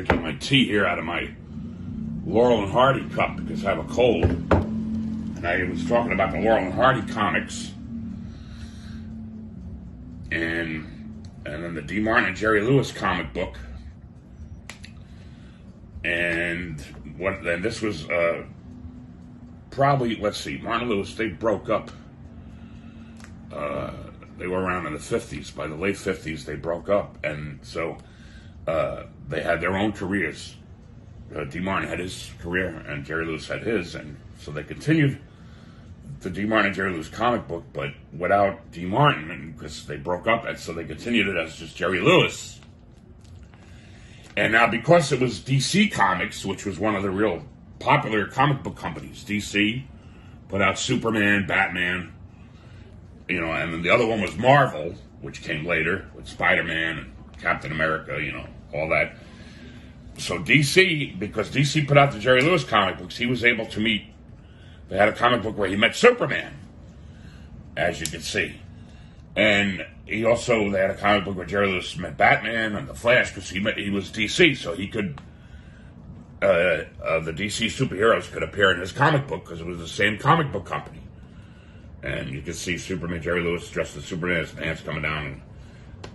drinking my tea here out of my Laurel and Hardy cup because I have a cold. And I was talking about the Laurel and Hardy comics. And then the D. Martin and Jerry Lewis comic book. And this was probably, let's see, Martin Lewis, they broke up. They were around in the 50s. By the late 50s, they broke up. And so they had their own careers. D. Martin had his career, and Jerry Lewis had his. And so they continued the D. Martin and Jerry Lewis comic book, but without D. Martin, because they broke up. And so they continued it as just Jerry Lewis. And now, because it was DC Comics, which was one of the real popular comic book companies, DC put out Superman, Batman, and then the other one was Marvel, which came later with Spider-Man and Captain America, all that. So DC, because DC put out the Jerry Lewis comic books, he was able to meet, they had a comic book where he met Superman, as you can see. And they had a comic book where Jerry Lewis met Batman and the Flash, because he was DC, so he could, the DC superheroes could appear in his comic book because it was the same comic book company. And you can see Superman, Jerry Lewis dressed as Superman, his pants coming down.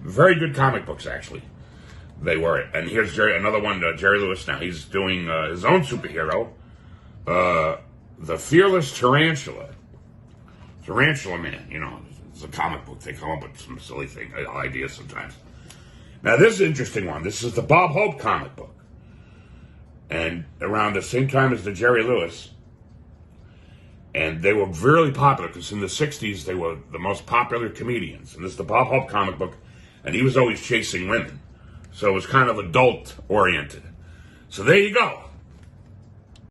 Very good comic books, actually. They were. And here's another one, Jerry Lewis now. He's doing his own superhero, the Fearless Tarantula. Tarantula Man, it's a comic book. They come up with some silly ideas sometimes. Now, this is an interesting one. This is the Bob Hope comic book. And around the same time as the Jerry Lewis. And they were really popular because in the 60s they were the most popular comedians. And this is the Bob Hope comic book. And he was always chasing women. So it was kind of adult-oriented. So there you go.